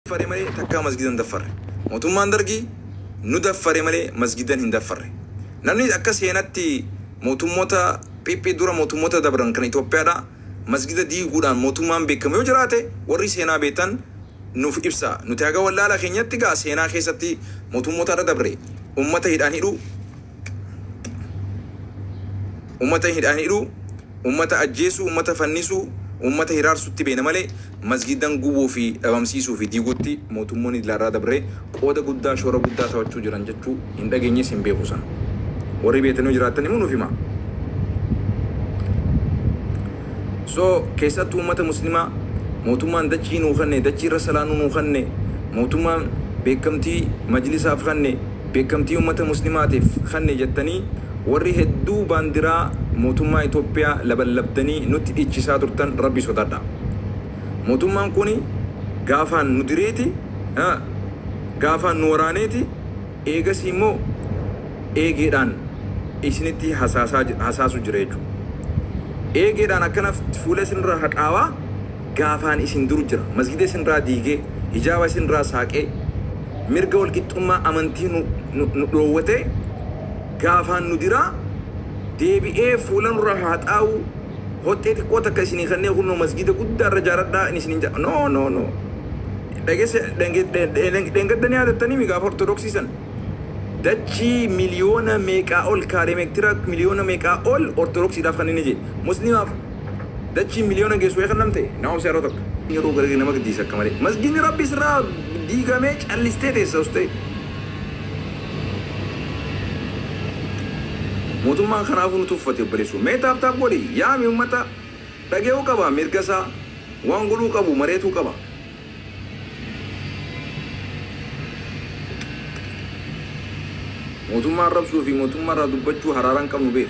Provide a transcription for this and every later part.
دفر مالي تكا مسجدا دفر موتومان درجي ندفر مالي مسجدا هندفر نمني أكا سيناتي موتوموتا بيبي دورا موتوموتا دبران كان إثيوبيا مسجدا دي غودان موتومان بكم يجراته وري سينا بيتن نوف إبسا نتاجا ولا لا خينيت تجا سينا خيستي موتوموتا دبري أمته هيدانيرو أمته هيدانيرو أمته أجيسو أمته فنيسو أمته هيرار سوتي بينا مالي مسجدان غوو في أمسيسو في ديغوتي موتوموني لارا دبري قودا غودا شورا غودا توچو جرانجچو إندا غيني سيمبي بوسان وري بيتنو جراتني منو فيما كيسات أمة مسلمة موتومان دچي نو خنne دچي رسلانو نو خنne موتومان بكمتي مجلس اف خنne بكمتي أمة مسلمات خنne جتني وري هدو باندرا موتوما إثيوبيا لبلبدني نوت إتشيسا ترتن ربي صدادا موتومان كوني غافان ندريتي غافان نورانيتي إيغسيمو إيغيران إسنتي حساسو جريجو إيغيران أكنا فولة سنرا هتاوا غافان إسن درجرا مسجد سنرا ديغي هجاوا سنرا ساكي مرغا والكتوما أمنتي نرووته غافان ندرا deebi'ee fuula nurraa haa xaa'u hottee xiqqoo takka isinii kanneen kunoo masgida guddaa irra jaaradhaa inni isiniin jaa no dhageesse dhengaddanii yaadattanii mi gaafa ortodoksiisan dachii miliyoona meeqaa ol kaaree meektira miliyoona meeqaa ol ortodoksiidhaaf kan inni jee muslimaaf dachii miliyoona geessu kan namte naa'u seeroo tokko yeroo garee nama giddiisa akka malee masgidni rabbi sirraa diigamee callistee teessa ustee موتومان خنافو نتوفت يبريسو ميتاب تاب قولي يامي أمتا دقيو قبا مرقسا وانقلو قبو مريتو قبا موتومان ربسو في موتومان را دبجو حراران قبو بير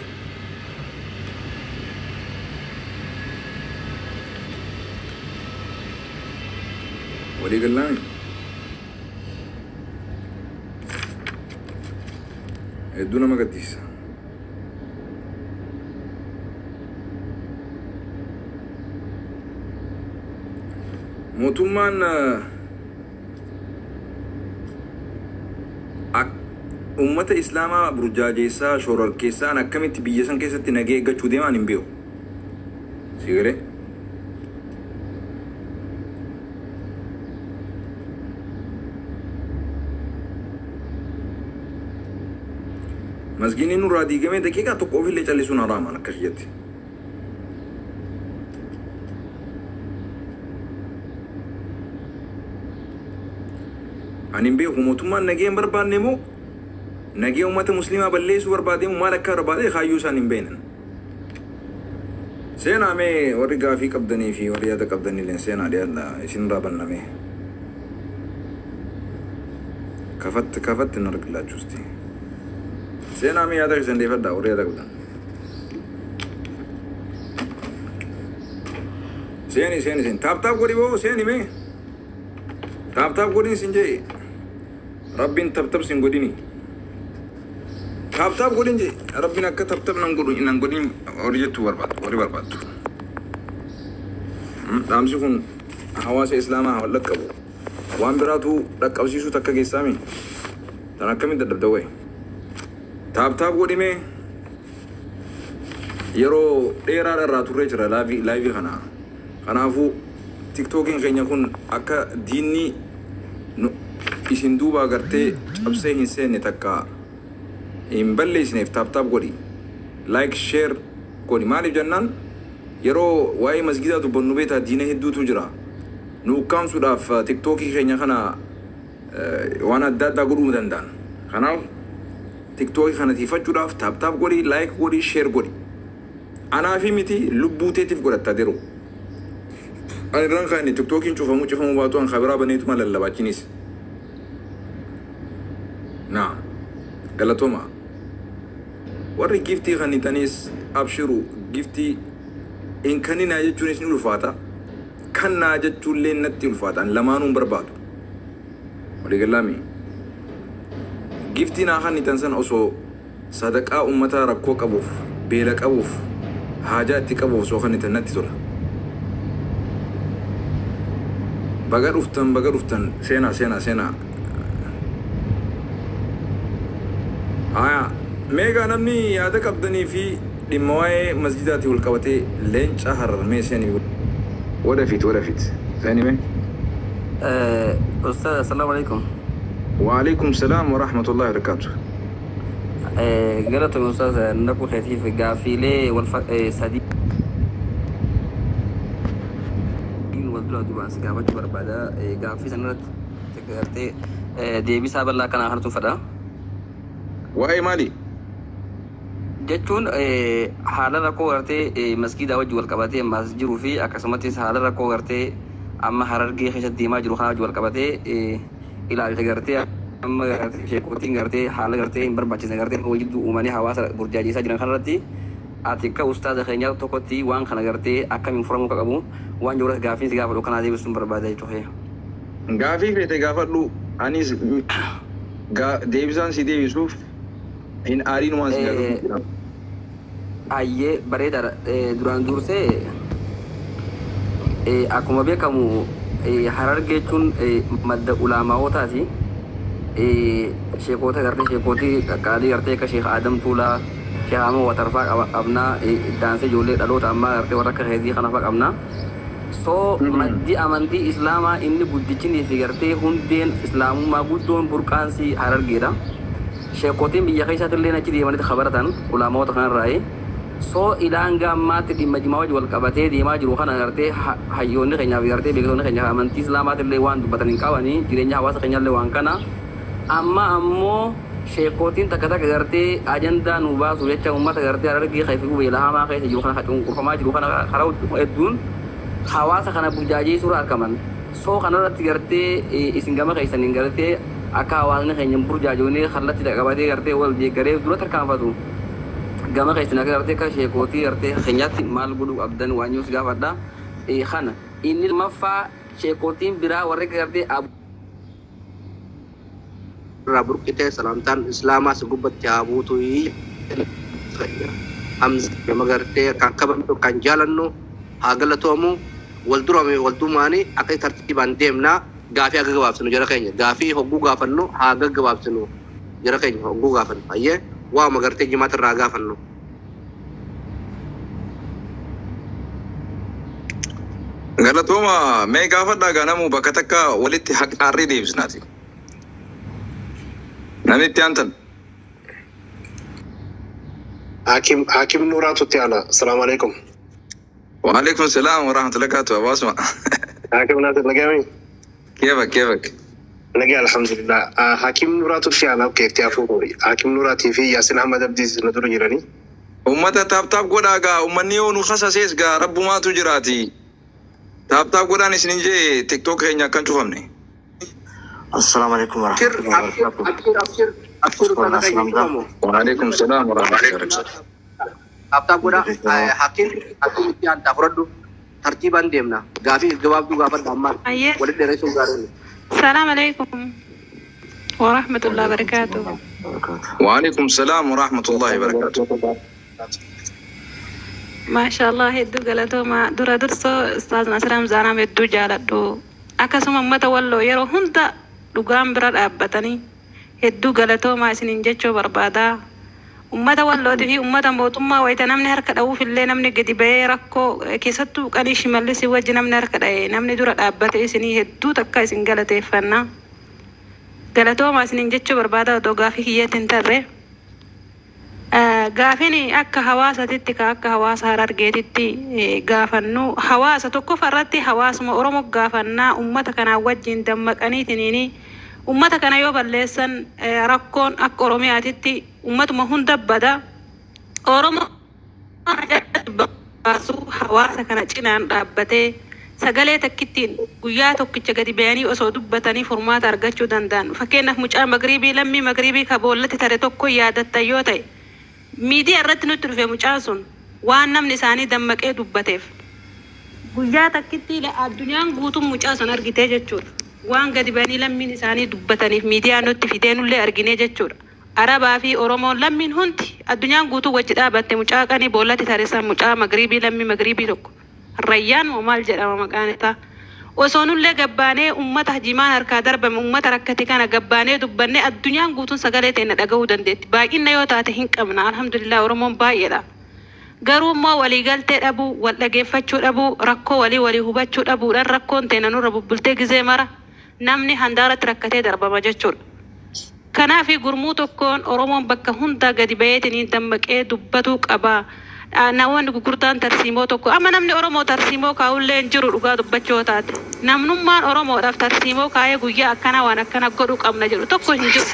ولي قلاني ادونا مقديسا موتومان أمة إسلاما برجاجيسا شورر كيسا أنا كميت بيجسان كيسا تناجي غچو ديما نمبيو سيغري مسجيني نورا ديگمي دقيقة تو قوفي اللي چاليسون آراما نكشيتي أنيم بيه موتومان نجيم بربان نمو نجي أمة مسلمة بالليس بربادي مالك بربادي خايوس أنيم بينن سينا مي ورقا في قبضني في وريادة قبضني لين سينا دي الله إسين رابن نمي كفت نرق الله جوستي سينا مي هذا كسن دي فدا وريادة قبضن سيني تاب قولي بو سيني مي تاب قولي سنجي ربين تب سنقوليني تاب قوليني ربنا كتب نقولين أوريجتو برباد دام سيكون حواس إسلامها ولا كبو وان براتو لك أوسيسو تكا جيسامي تناكمي دبدوي تاب قولي يرو ديرا راتو ريجرا لايفي خنافو تيك توكين خينيا كون أكا ديني isin duuba agartee cabsee hin seenne takka hin balleessineef taap godhi like share godhi maaliif jennaan yeroo waa'ee masgidaa dubbannu beetaa diina hedduutu jira nu ukkaamsuudhaaf tiktookii keenya kana waan adda addaa godhuu danda'an kanaaf tiktookii kana tiifachuudhaaf taap godhi like godhi share godhi anaa fi miti lubbuu teetiif godhatta deroo ani irraan kaa'inni tiktookiin cufamu baatu an kabiraa baneetuma lallabaachinis نعم قالتهما وري جفتي غنيتانيس أبشروا جفتي إن كان ناجت جونيس نلفاتا كان ناجت جولين نتي الفاتا لما نوم بربادو وري قلامي جفتي ناخن نتنسن أسو صدقاء أمتا ركوك أبوف بيلك أبوف حاجاتك أبوف سوخن نتنتي تولا baga dhuftan seenaa. Haa meegaa namni yaada qabdanii fi dhimma waa'ee masjidaatii wal qabatee leenca Harar mee seenii wadafit seenii mee. Ustaz, assalamu alaikum. Waalaikum salaam wa rahmatullahi wa barakatuh. Galatoon Ustaz, nakuu keetiif gaafiilee sadii wal dura duubaan si gaafachuu barbaada. Gaaffii sanarratti gartee deebisaa bal'aa kanaa kanatu fedha. Waa'ee maali? Jechuun haala rakkoo gartee masgiida wajji wal qabatee ammaas jiruu fi akkasumattis haala rakkoo gartee amma Harargee keessatti deemaa jiru kana wajji wal qabatee ilaalcha gartee amma sheekotiin gartee haala gartee hin barbaachise gartee wal jidduu uumanii hawaasa burjaajisaa jiran kanarratti ati akka ustaaza keenya tokkotti waan kana gartee akkamiin furamuu qabu waan jiru gaafiin si gaafadhu kanaa deebisuun barbaada jechuudha. Gaafii feete gaafadhu anis deebisaan si deebisuuf in aariin waan si gaafadhu. Ayyee bareedaadha. Duraan dursee akkuma beekamu Harargee jechuun madda ulaamaawotaati. Sheekota gartee sheekotii qaqqaalii gartee akka Sheekh Adam Tuulaa, Sheekh Amoo Watarfaa qabnaa, daansee ijoollee dhaloota ammaa gartee warra akka Heezii kanafaa qabnaa. Soo maddi amantii Islaamaa inni guddichinii fi gartee hundeen Islaamummaa guddoon burqaansi Harargeedha. Sheekotiin biyya keessatti illee achi deemanitti khabaratan ulaamoota kanarraa. Soo ilaan gaammaatti dhimma jimaa wajji wal qabatee deemaa jiru kana gartee hayyoonni keenyaa fi gartee beektonni keenya amantii Islaamaatti illee waan dubbatan hin qabanii jireenya hawaasa keenyaa illee waan kana. Amma ammoo sheekotiin takka gartee ajandaa nu baasu jecha uummata gartee Harargee keessatti beela hamaa keessa jiru kana cunqurfamaa jiru kana karaa hedduun hawaasa kana burjaajii suuraa argaman. Soo kanarratti gartee isin gama keessaniin gartee akka hawaasni keenya burjaajoonii kallatti qabatee gartee wal deeggaree dura tarkaanfatu. Gama keessan akka gartee akka sheekotii gartee keenyaatti maal godhuu qabdan waan nyuus gaafadha. Kana inni lammaffaa sheekotiin biraa warri gartee burqitee salaamtaan islaamaa si gubbatti haa buutu hamza nama gartee kan kabajnu kan jaalannu haa galatoomu wal dumaanii akka tartiibaan deemnaa gaafii akka gabaabsinu jara keenya gaafii hogguu gaafannu haa gaggabaabsinu jara keenya hogguu gaafannu ayyee waama gartee jimaata irraa gaafannu. Galatooma mee gaafadhaa gaanamu bakka takka walitti haqaarrii deebisnaati. Namitti aantan. Hakim Nuuraatu Tiyaana. Assalamu alaikum. Wa alaikum salaam wa rahmatullahi wa barakatuh. Abasma. Hakim Nuuraatu nagami. Kebak. Nagi alhamdulillah. Hakim Nuuraatu Tiyaana keekti afuuri. Hakim Nuuraatii fi Yaasin Ahmad Abdiis na dura jirani. Ummata taap godhaa gaa ummanni yoo nu khasasees gaa rabbumaatu jiraati. Taap godhaan isin jee TikTok keenya akkan cufamne. السلام عليكم ورحمة الله وبركاته. وعليكم السلام ورحمة الله وبركاته. Abtaa godha hakiin itti aantaa fudhadhu tartiibaan deemna gaafii gabaabduu gaafadha ammaa walitti dheeressuun gaariin. السلام عليكم ورحمة الله وبركاته. وعليكم السلام ورحمة الله وبركاته. ما شاء الله هدو قالتو ما درا درسو استاذنا سلام زانا هدو جالدو أكاسم أمتا والله يرو هندا لقام براد أبتني هدو قالتو ما سنين جتشو بربادا أمتا والله دي أمتا موتما ويتا نمني هركد أو في اللي نمني قدي بيركو كيستو كاني شمالي سواجي نمني هركد نمني درا أبتني سنين هدو تكا سن قالتي فنا قالتو ما سنين جتشو بربادا دو غافي هي تنتره gaafini akka hawaasatitti ka akka hawaasa Harargeetitti gaafannu hawaasa tokko farratti hawaasuma Oromoo gaafannaa ummata kana wajjin dammaqaniitiniini ummata kana yoo balleessan rakkoon akka Oromiyaatitti ummatuma hunda bada Oromoo baasu hawaasa kana cinaan dhaabbatee sagalee takkittiin guyyaa tokkicha gadi bayanii osoo dubbatanii furmaata argachuu danda'an fakkeenyaaf mucaa magriibii lammii magriibii ka boollatti tare tokko yaadatta yoo ta'e miidiyaa irratti nutti dhufe mucaan sun waan namni isaanii dammaqee dubbateef guyyaa takkitti addunyaan guutuun mucaa sun argitee jechuudha waan gadi banii lammiin isaanii dubbataniif miidiyaa nutti fideenullee arginee jechuudha Arabaa fi Oromoon lammiin hundi addunyaan guutuu wajji dhaabatte mucaa qanii boollatti tareessan mucaa magriibii lammii magriibii tokko rayyaan moo maal jedhama maqaan isaa وصونولي قباني أمتا جيمان هركا دربا أمتا ركتي كان قباني دباني الدنيا قوتون سقاليتين دقاو دندت باقي إنا يوتاتهن قمنا الحمد لله ورمون بايلا garuu immoo walii galtee dhabuu wal dhageeffachuu dhabuu rakkoo walii hubachuu dhabuudhaan rakkoon teena nurra bubbultee gizee mara namni handaaratti rakkatee darbama jechuudha. Kanaaf gurmuu tokkoon Oromoon bakka hundaa gadi bayeetiniin dammaqee dubbatuu qaba. Namoonni gurgurdaan tarsiimoo tokko amma namni Oromoo tarsiimoo kaa'ullee hin jiru dhugaa dubbachuu taate. Namnummaan Oromoodhaaf tarsiimoo kaa'ee guyyaa akkana waan akkana godhuu qabna jedhu tokko hin jiru.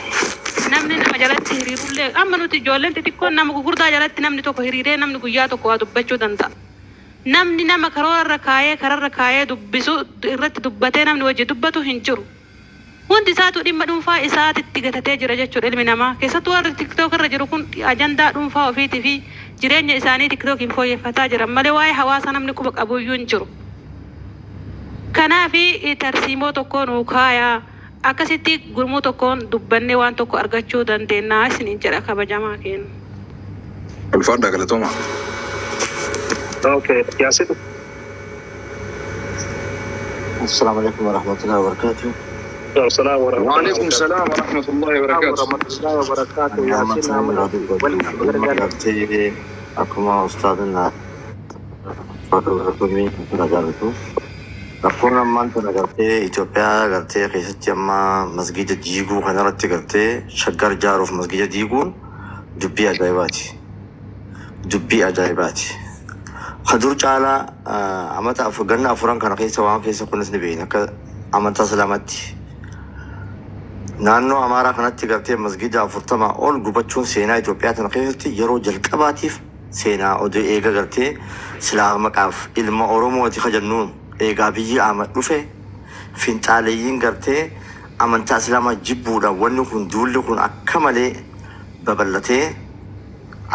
Namni nama jalatti hiriirullee amma nuti ijoolleen xixiqqoon nama gurgurdaa jalatti namni tokko hiriiree namni guyyaa tokko waa dubbachuu danda'a. Namni nama kararra kaayee dubbisu irratti dubbatee namni wajji dubbatu hin jiru. Hundi isaatu dhimma dhuunfaa isaatitti gatatee jira jechuudha ilmi namaa. Keessattuu warri TikTok irra jiru kun ajandaa dhuunfaa ofiitii fi jireenya isaanii TikTokiin fooyyeffataa jiran malee waa'ee hawaasa namni quba qabuyyuu hin jiru. Kanaaf tarsiimoo tokko nuu kaayaa. Akkasitti gurmuu tokkoon dubbannee waan tokko argachuu dandeenya isiniin jedha kabajamaa keenya. Ulfaadha galatooma. Okay, Yasin. السلام عليكم ورحمة الله وبركاته. السلام ورحمة الله وعليكم السلام ورحمة الله وبركاته. ياسين أكما أستاذنا فاضل رقمي نجارته. رفعنا من تناقرتي إثيوبيا قرتي قيسة جمع مسجد جيجو خنارتي قرتي شجر جاروف مسجد جيجو دبي أجايباتي خدور جالا أمتا أفغان أفران كان قيسة وان قيسة كنس نبينا أمتا سلامتي نانو أمارا خناتي قرتي مسجد أفرطما أول قبتشون سينا إثيوبيا تنقيسة يرو جلقباتيف سينا أدو إيغا قرتي سلاغ مقاف إلما أورومو وتخجنون eegaa biyyi Ahmad dhufe finxaaleeyyiin gartee amantaa islaamaa jibbuudhaan wanni kun duulli kun akka malee babal'atee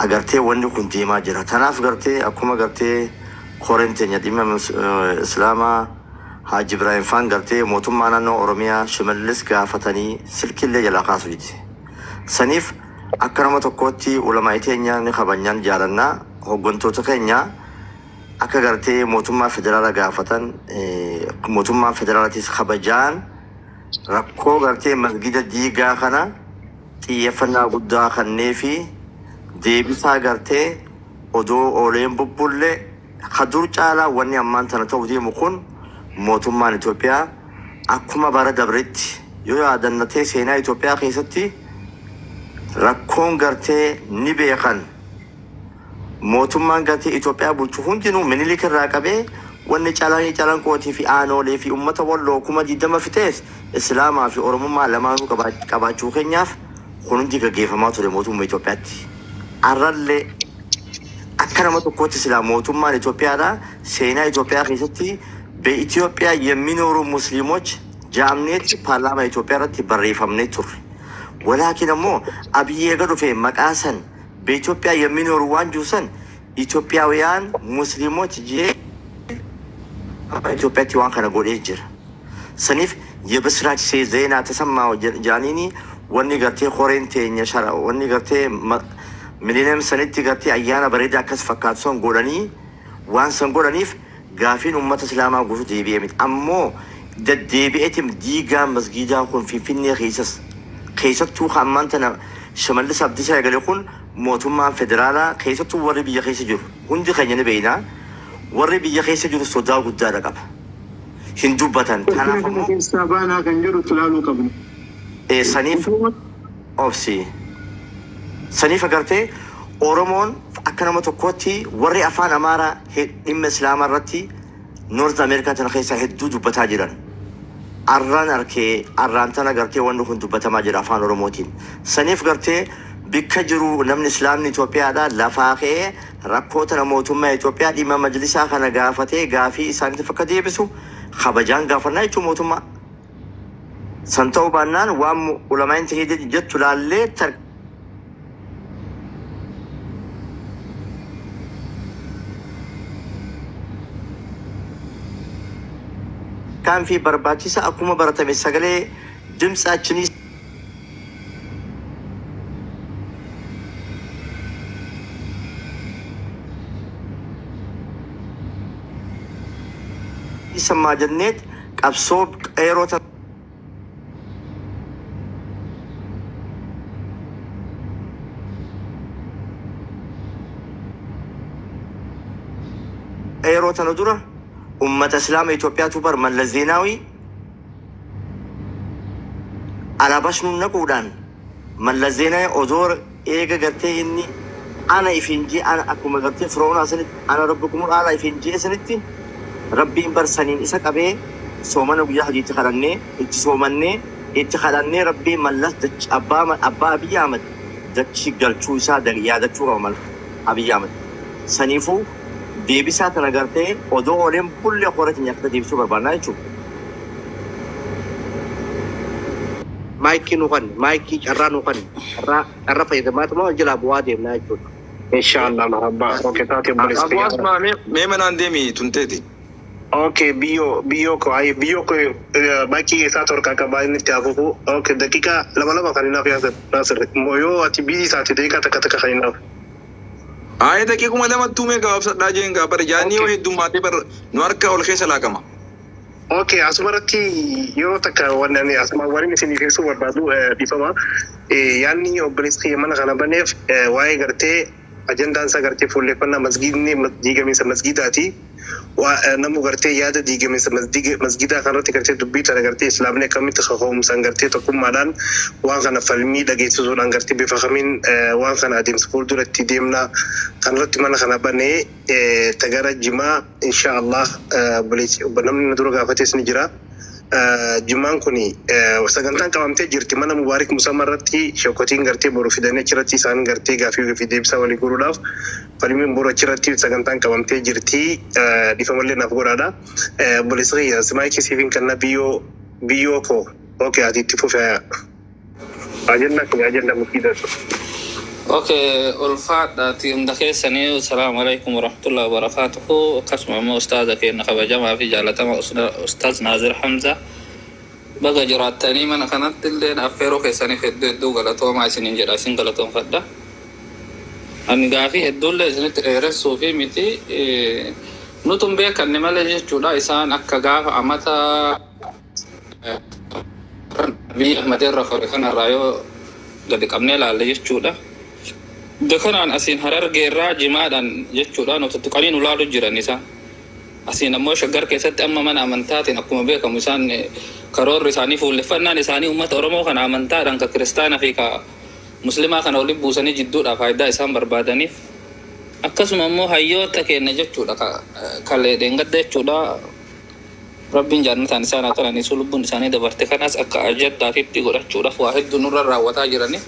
agartee wanni kun deemaa jira. Tanaaf gartee akkuma gartee koreen teenya dhimma islaamaa Haaji Ibrahim Faan gartee mootummaa naannoo Oromiyaa Shimallis gaafatanii silkillee jalaa kaasuu jite. Saniif akka nama tokkootti ulamaa teenya ni kabajnaan jaalannaa hooggantoota keenya akka gartee mootummaa federaalaa gaafatan mootummaa federaalaatis kabajaan rakkoo gartee masgida diigaa kana xiyyeeffannaa guddaa kannee fi deebisaa gartee odoo ooleen bubbullee kadur caalaa wanni ammaan tana ta'uu deemu kun mootummaan Itoophiyaa akkuma bara dabretti yoo yaadannatee seenaa Itoophiyaa keessatti rakkoon gartee ni beekan mootummaan gartee Itoophiyaa bulchu hundinuu Minilik irraa qabee wanni caalaan qootii fi aanoolee fi uummata walloo kuma 20 fitees Islaamaa fi Oromummaa lamaanuu qabaachuu keenyaaf kun hundi gaggeeffamaa ture mootummaa Itoophiyaatti. Arrallee akka nama tokkootti silaa mootummaan Itoophiyaadhaa seenaa Itoophiyaa keessatti በኢትዮጵያ የሚኖሩ ሙስሊሞች ጃምኔት ፓርላማ ኢትዮጵያ ረት በሬፈምኔ ቱር ወላኪን ሞ አብዬ ገዱፌ መቃሰን በኢትዮጵያ የሚኖሩ ዋንጁሰን ኢትዮጵያውያን ሙስሊሞች ጄ ኢትዮጵያ ቲዋን ከነ ጎዴ ጅር ሰኒፍ የብስራች ሴ ዜና ተሰማው ጃኒኒ ወኒ ገርቴ ኮሬንቴ ኘሸራ ወኒ ገርቴ ሚሊኒየም ሰኒቲ ገርቴ አያና በሬዳ ከስፈካትሶን ጎዳኒ ዋንሰን ጎዳኒፍ ጋፊን ኡመት እስላማ ጉሱ ዲቢኤሚት አሞ ደዲቢኤቲም ዲጋ መስጊዳ ኩን ፊፊኔ ኬሰቱ ኻማንተና ሽመልስ አብዲሳ ያገለኩን ሞቱማ ፌደራላ ኬሰቱ ወሪ ብየ ኬሰ ጅሩ ሁንዲ ኸኘነ በይና ወሪ ብየ ኬሰ ጅሩ ሶዳ ጉዳ ደቀብ ሂንዱበተን ታናፈሙ ሳባና ከንጀሩ ትላሉ ቀብሉ ሰኒፍ ኦፍሲ ሰኒፍ አገርቴ ኦሮሞን akkanama tokkotti warri afaan amaaraa dhimma islaamaa irratti noort ameerikaa tana keessa hedduu dubbataa jiran arraan arkee arraan tana gartee wanni kun dubbatamaa jira afaan oromootiin saniif gartee bikka jiru namni islaamni Itoophiyaadha lafaa ka'ee rakkoota mootummaa Itoophiyaa dhimma majlisaa kana gaafatee gaafii isaaniitiif akka deebisu kabajaan gaafannaa jechuun mootummaa san ta'uu baannaan waan ulamaan ta'ee jettu laallee كان في برباكيسا أكوما برتمي سجلة دمس أجني يسمى جنات qabsoo qeerota qeerota dura ummata islaama Itoophiyaatu bar Mallas Zeenaawi alabash nun naquudhaan Mallas Zeenaawi odoo eega gartee inni ana ifinjii ana akkuma gartee Firoona asinitti ana rabbukum ala ifinjii asinitti rabbiin barsaniin isa qabee soomana guyyaa hadiitti kadhannee itti soomannee itti kadhannee rabbiin Mallas abbaa Abiy Ahmed dachi galchuu isaa yaadachuu qaba mal Abiy Ahmed saniifuu deebisaa tana gartee odoo oleen bulle qoratiin akka deebisuu barbaannaa jechuudha. Maayikii nu kanne maayikii carraa nu kanne carraa fayyadamaatuma jalaa bu'aa deemnaa jechuudha. inshallah marhaba. Okay, taate bolis Abu Asma me manan demi tunteti. Okay, biyo ko ay biyo ko baki sa torka ka ba ni tafufu. Okay, dakika lama kanina fi nasir moyo ati bi sa ti dakika taka kanina. Ay daki kuma lama tume ka afsa dajen ga par jani o hedum mate par nuarka ol khesa la kama. Okay, asumarati yo taka wannan asma wani ni sini su warbadu bifama yani obris khiyama kana banef waye garte ajandan sa garte fulle fanna masjid ni diga min sa masjidati wa namu garte yada diga min sa masjida kanati garte dubbita garte islam ne kamit khawm san garte to kum madan wa kana falmi dage su dan garte bi fahamin wa kana adim school durati demna kanati man kana bane tagara jima inshallah bolis banam naduro gafates ni jira jumaan kuni sagantaan qabamtee jirti mana mubaarik musammarratti shokotiin gartee boru fidanii achirratti isaan gartee gaafii deebisa walii guruudhaaf falmiin boru achirratti sagantaan qabamtee jirti dhifamallee naaf godhaadha bolisri asmaayikii siifin kanna biyyoo koo okay ati itti fufee ajenda mukiidatu. اوكي الفات تيم دكيسني السلام عليكم ورحمه الله وبركاته قسم مو استاذك ان خبا جماعه في جالته استاذ ناظر حمزه بقى جرات تاني من كانت اللي افيرو كيسني في دو غلطو ما سنين جرا سين غلطو فدا ان غافي الدول زنت رسو في متي نوتم بي كان مالجي جودا اسان اكغا امتا بي احمد الرخور كان رايو قد كمنه لا ليش جودا دكان أسين هرر غيرا جماعان يجورا نوتتقالين ولادو جيرانيسا أسين أمو شجر كيسات أما من أمنتات نقوم بها كمسان كرور رساني فول فنان رساني أمة أورمو كان أمنتات أنك كريستانا فيك مسلمة كان أولي بوساني جدو لا فايدة إسام بربادني أكسم أمو هيوتا كأن يجورا كله دينغد يجورا ربين جانت إنسان أتراني سلبون إنساني دبرت كناس أكأجد دافي تقول جورا واحد دنور الراوتا جيراني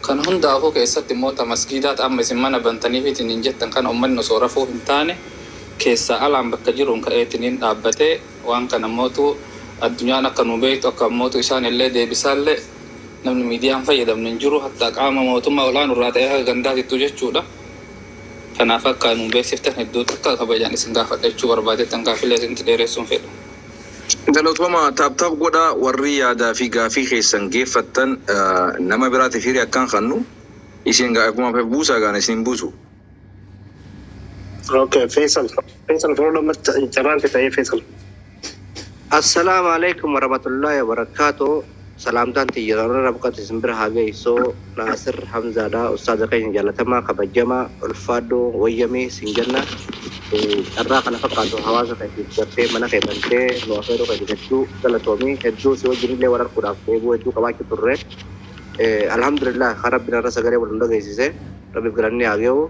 kan hundaafuu keessatti immoo masgiidaat amma isin mana bantaniifiitiin hin jettan kan uummanni osoo rafuu hin taane keessaa alaan bakka jiruun ka'eetiin hin dhaabbatee waan kana mootu addunyaan akka nu beektu akka mootu isaan illee deebisaallee namni miidiyaan fayyadamne hin jiru hattaa qaama mootummaa olaanuu irraa ta'ee haga gandaatittu jechuudha. Kanaaf akka nu beeksiftan hedduutti akka kabajaan isin gaafadhachuu barbaadeettan gaafilee isinitti dheeressuun fedhu. Dalotoma taaptaaf godha warri yaadaa fi gaafii keessan geeffattan nama biraati firii akkan kannu isin akkuma buusaa gaana isin buusu. Okay, Faisal fuula carraan ta'ee Faisal. Assalamu alaikum warahmatullahi wabarakatuh. Salamtaan tiyyaarra rabqat isin bira hagee so Nasir Hamzaadha ustaaza keenya jaalatamaa kabajamaa ulfaadhoo wayyamee sinjanna carraa kana fakkaatu hawaasa keessatti gartee mana keessatti nu afeeroo kan hedduu galatoomii hedduu si wajjinillee wararkuudhaaf eeguu hedduu qabaachuu turre alhamdulillah kan rabbiin irra sagalee wal hunda geessise rabbiif galanni hageewu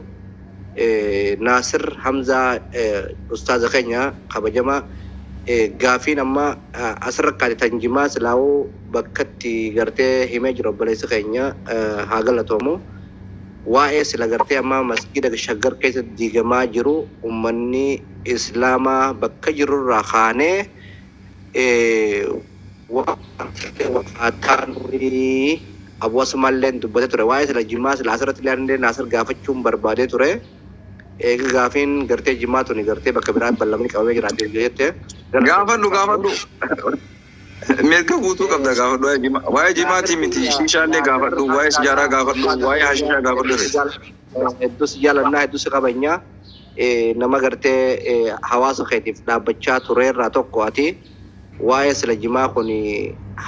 Nasir Hamzaa ustaaza keenya kabajamaa gaafiin amma asirra tanjimaa silaawuu bakkatti gartee himee jiru obboleessa keenya haa galatoomu waa'ee sila gartee amma masgida shaggar keessatti diigamaa jiru ummanni islaamaa bakka jirurraa kaanee waataanuri Abu Asmaalleen dubbatee ture waa'ee sila jimaa sila asirratti illee Nasir gaafachuun barbaadee ture gaafin gartee jimaa tuni gartee bakka biraa bal'amni qabamee jiraatee jette gaafadhu mirga guutuu qabda gaafadhu waa'ee jimaatii miti shiishaallee gaafadhu waa'ee sijaaraa gaafadhu waa'ee hashiishaa gaafadhu hedduu si jaalannaa hedduu si qabanya nama gartee hawaasa keetiif dhaabbachaa tureerraa tokko ati waa'ee sila jimaa kun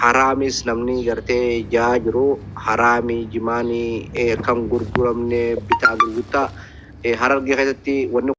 haraamis namni gartee jaa jiru haraami jimaanii kan gurguramne bitaa gurgurtaa Harargee keessatti wanni